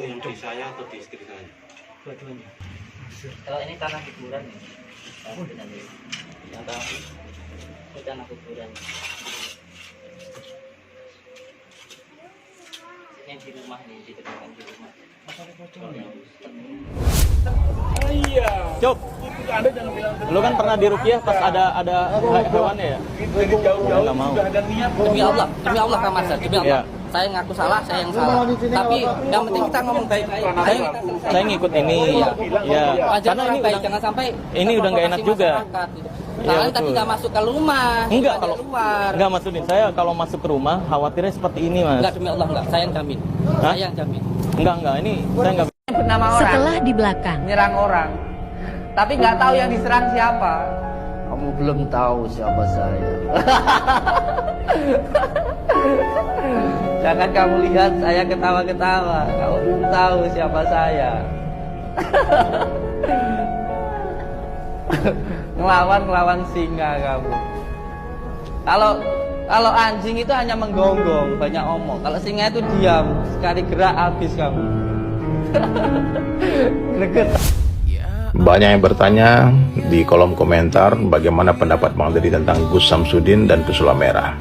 yang di saya atau di istri saya? Dua-duanya. Kalau ini tanah kuburan ya. Yang tahu itu tanah kuburan. Ini di rumah nih, ditemukan di rumah. Cuk, lu kan pernah diruqyah pas ada hewannya ya? Nggak mau. Demi Allah Kak Marcel, demi Allah. Ya. Saya ngaku salah, saya yang salah. Tapi yang penting kita ngomong baik-baik. Saya ngikut ini. Ya. Karena Karena ini baik, udah, jangan sampai ini udah nggak enak juga. Soalnya tadi nggak masuk ke rumah. Enggak kalau keluar. enggak maksudin saya kalau masuk ke rumah khawatirnya seperti ini, Mas. Enggak, demi Allah enggak. Saya yang jamin. Hah? Saya yang jamin. Enggak, ini saya enggak. Bernama orang. Setelah di belakang, Menyerang orang. Tapi nggak tahu yang diserang siapa. Kamu belum tahu siapa saya. Jangan kamu lihat saya ketawa-ketawa. Kamu belum tahu siapa saya. ngelawan singa kamu. Kalau anjing itu hanya menggonggong, banyak omong. Kalau singa itu diam, sekali gerak habis kamu. Greget. Banyak yang bertanya di kolom komentar bagaimana pendapat Bang Deddy tentang Gus Samsudin dan Pesulap Merah.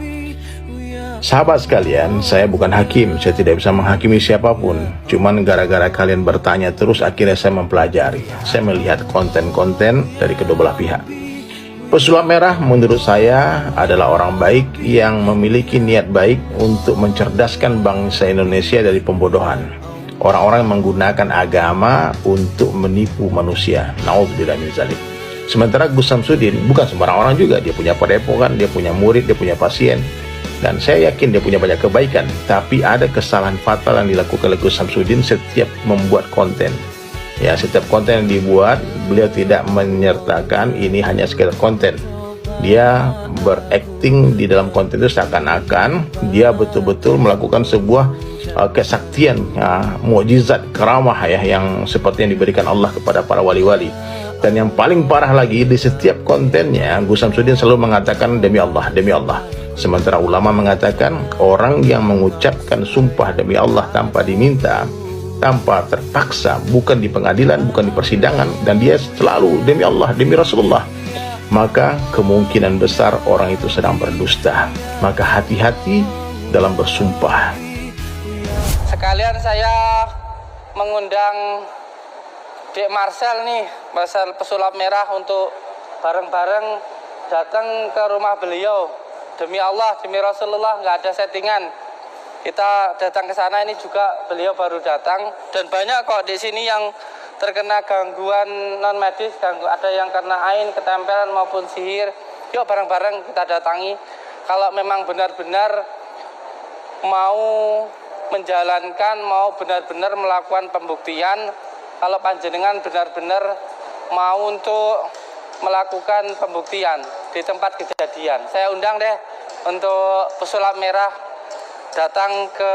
Sahabat sekalian, saya bukan hakim, saya tidak bisa menghakimi siapapun. Cuman gara-gara kalian bertanya terus, akhirnya saya mempelajari. Saya melihat konten-konten dari kedua belah pihak. Pesulap Merah menurut saya adalah orang baik yang memiliki niat baik untuk mencerdaskan bangsa Indonesia dari pembodohan. Orang-orang yang menggunakan agama untuk menipu manusia. Nauzubillah min dzalik. Sementara Gus Samsudin bukan sembarang orang juga. Dia punya padepokan, dia punya murid, dia punya pasien. Dan saya yakin dia punya banyak kebaikan. Tapi ada kesalahan fatal yang dilakukan oleh Gus Samsudin setiap membuat konten. Ya, setiap konten yang dibuat, beliau tidak menyertakan ini hanya sekedar konten. Dia berakting di dalam konten itu seakan-akan dia betul-betul melakukan sebuah kesaktian, mukjizat, karamah ya, yang seperti yang diberikan Allah kepada para wali-wali. Dan yang paling parah lagi, di setiap kontennya Gus Samsudin selalu mengatakan demi Allah, demi Allah. Sementara ulama mengatakan orang yang mengucapkan sumpah demi Allah tanpa diminta, tanpa terpaksa, bukan di pengadilan, bukan di persidangan, dan dia selalu demi Allah, demi Rasulullah, maka kemungkinan besar orang itu sedang berdusta. Maka hati-hati dalam bersumpah. Sekalian saya mengundang Dek Marcel nih, Marcel Pesulap Merah, untuk bareng-bareng datang ke rumah beliau. Demi Allah, demi Rasulullah, nggak ada settingan. Kita datang ke sana, ini juga beliau baru datang, dan banyak kok di sini yang terkena gangguan non medis, ada yang kena ain, ketempelan maupun sihir. Yuk bareng-bareng kita datangi. Kalau memang benar-benar mau menjalankan, mau benar-benar melakukan pembuktian, kalau panjenengan benar-benar mau untuk melakukan pembuktian di tempat kejadian, saya undang deh untuk Pesulap Merah datang ke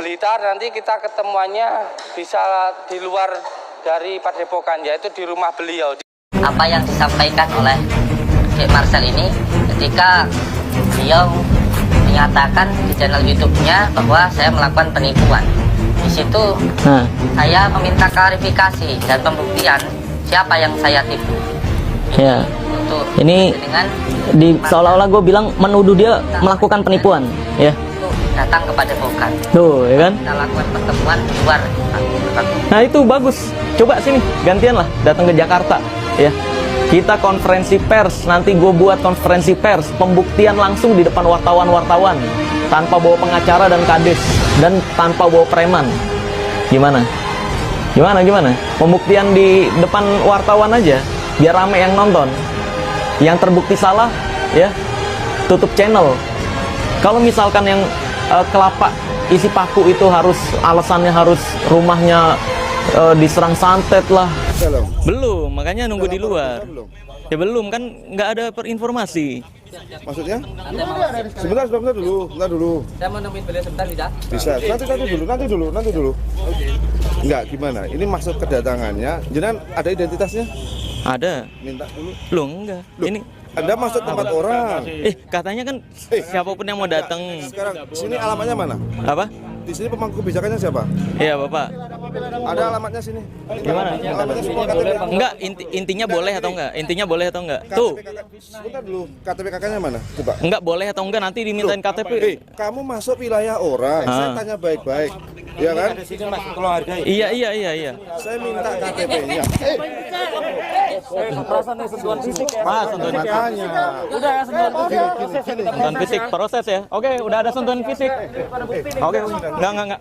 Blitar. Nanti kita ketemuannya bisa di luar dari padepokan, yaitu di rumah beliau. Apa yang disampaikan oleh Dek Marcel ini ketika beliau menyatakan di channel YouTube-nya bahwa saya melakukan penipuan. Di situ saya meminta klarifikasi dan pembuktian siapa yang saya tipu. Ya. Untuk Ini dengan di seolah-olah gue bilang menuduh dia melakukan penipuan, ya. datang kepada Padepokan. Tuh, ya kan? Kita lakukan pertemuan di luar. Nah, itu bagus. Coba sini, gantian lah datang ke Jakarta, ya. Kita konferensi pers, nanti gue buat konferensi pers, pembuktian langsung di depan wartawan-wartawan, tanpa bawa pengacara dan kades, dan tanpa bawa preman. Gimana? Gimana? Pembuktian di depan wartawan aja, biar rame yang nonton. Yang terbukti salah, ya, tutup channel. Kalau misalkan yang kelapa isi paku itu harus, alasannya harus rumahnya diserang santet lah. Belum, makanya nunggu di luar. Ya belum, kan nggak ada informasi. Maksudnya? Sebentar dulu. Saya mau nemuin beliau sebentar, bisa? Bisa. Nanti dulu. Enggak, gimana? Ini maksud kedatangannya. Jenengan ada identitasnya? Ada. Minta dulu. Loh, enggak. Loh, Ini Anda maksud tempat orang. katanya kan siapapun yang mau datang. Sekarang sini alamatnya mana? Apa? Di sini pemangku kebijakannya siapa? Iya, Bapak. Ada alamatnya sini. Gimana? Alamatnya semua KTP. Enggak, intinya boleh atau enggak? Intinya boleh atau enggak? Tuh. Sebentar dulu, KTP kakaknya mana? Coba. Enggak boleh atau enggak nanti dimintain KTP. Kamu masuk wilayah orang, saya tanya baik-baik. Iya kan? Iya. Saya minta KTP-nya. Mas, sentuhan Makanya. udah sentuhan fisik. Sentuhan fisik proses ya. Oke, udah ada sentuhan fisik. Oke, enggak.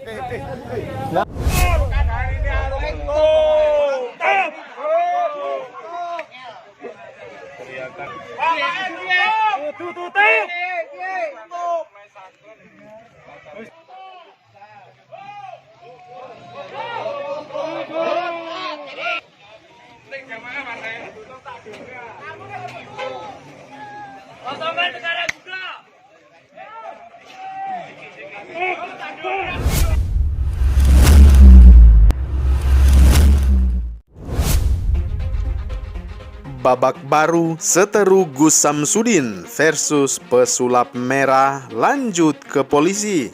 Babak baru seteru Gus Samsudin versus pesulap merah lanjut ke polisi.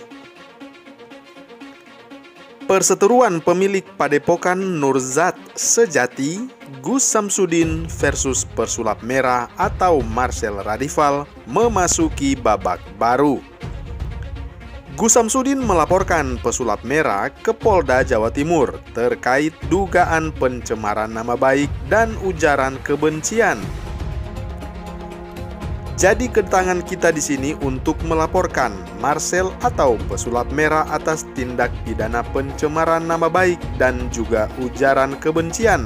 Perseteruan pemilik Padepokan Nurzat Sejati, Gus Samsudin versus pesulap merah atau Marcel Radival memasuki babak baru. Gus Samsudin melaporkan pesulap merah ke Polda Jawa Timur terkait dugaan pencemaran nama baik dan ujaran kebencian. Jadi kedatangan kita di sini untuk melaporkan Marcel atau pesulap merah atas tindak pidana pencemaran nama baik dan juga ujaran kebencian.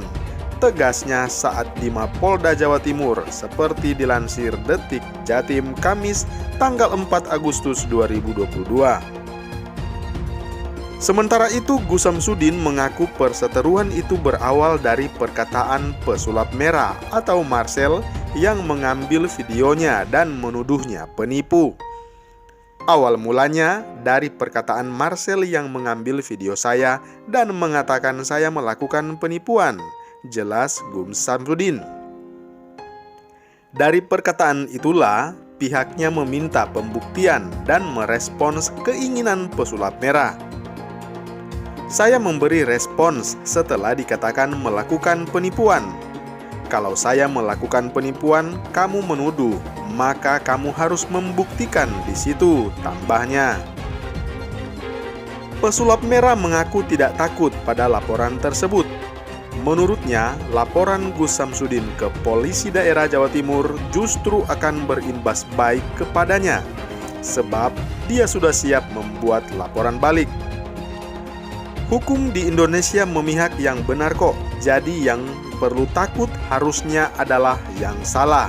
Tegasnya saat di Mapolda Jawa Timur seperti dilansir Detik Jatim Kamis tanggal 4 Agustus 2022. Sementara itu, Gus Samsudin mengaku perseteruan itu berawal dari perkataan pesulap merah atau Marcel yang mengambil videonya dan menuduhnya penipu. Awal mulanya dari perkataan Marcel yang mengambil video saya dan mengatakan saya melakukan penipuan, jelas Gus Samsudin. Dari perkataan itulah pihaknya meminta pembuktian dan merespons keinginan pesulap merah. Saya memberi respons setelah dikatakan melakukan penipuan. Kalau saya melakukan penipuan, kamu menuduh, maka kamu harus membuktikan di situ, tambahnya. Pesulap merah mengaku tidak takut pada laporan tersebut. Menurutnya, laporan Gus Samsudin ke Polisi Daerah Jawa Timur justru akan berimbas baik kepadanya, sebab dia sudah siap membuat laporan balik. Hukum di Indonesia memihak yang benar kok, jadi yang perlu takut harusnya adalah yang salah,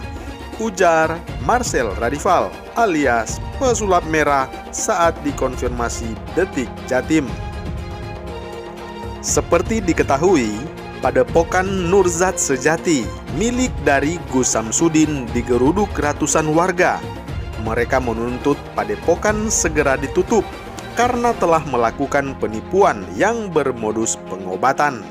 ujar Marcel Radival alias pesulap merah saat dikonfirmasi Detik Jatim. Seperti diketahui, Padepokan Nurzat Sejati milik dari Gus Samsudin digeruduk ratusan warga. Mereka menuntut Padepokan segera ditutup karena telah melakukan penipuan yang bermodus pengobatan.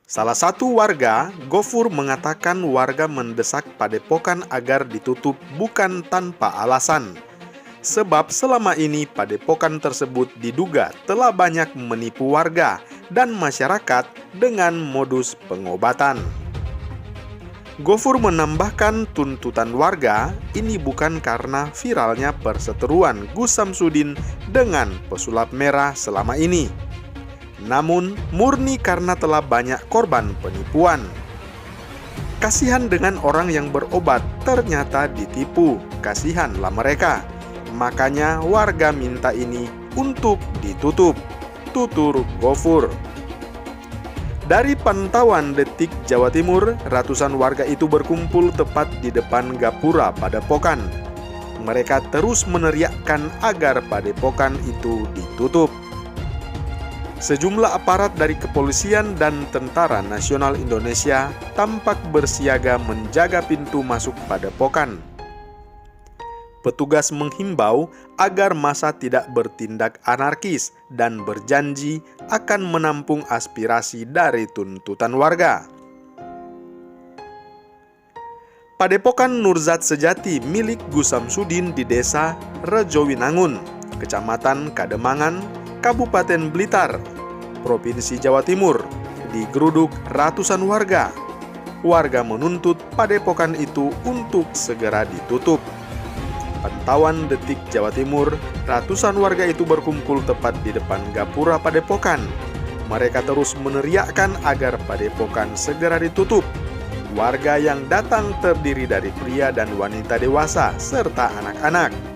Salah satu warga, Gofur, mengatakan warga mendesak Padepokan agar ditutup bukan tanpa alasan. Sebab selama ini Padepokan tersebut diduga telah banyak menipu warga dan masyarakat dengan modus pengobatan. Gofur menambahkan tuntutan warga ini bukan karena viralnya perseteruan Gus Samsudin dengan pesulap merah selama ini, namun murni karena telah banyak korban penipuan. Kasihan dengan orang yang berobat ternyata ditipu, kasihanlah mereka. Makanya warga minta ini untuk ditutup, tutur Gofur. Dari pantauan Detik Jawa Timur, ratusan warga itu berkumpul tepat di depan gapura Padepokan. Mereka terus meneriakkan agar Padepokan itu ditutup. Sejumlah aparat dari kepolisian dan Tentara Nasional Indonesia tampak bersiaga menjaga pintu masuk Padepokan. Petugas menghimbau agar massa tidak bertindak anarkis dan berjanji akan menampung aspirasi dari tuntutan warga. Padepokan Nurzat Sejati milik Gus Samsudin di Desa Rejowinangun, Kecamatan Kademangan, Kabupaten Blitar, Provinsi Jawa Timur, digeruduk ratusan warga. Warga menuntut padepokan itu untuk segera ditutup. Pantauan Detik Jawa Timur, ratusan warga itu berkumpul tepat di depan gapura padepokan. Mereka terus meneriakkan agar padepokan segera ditutup. Warga yang datang terdiri dari pria dan wanita dewasa serta anak-anak.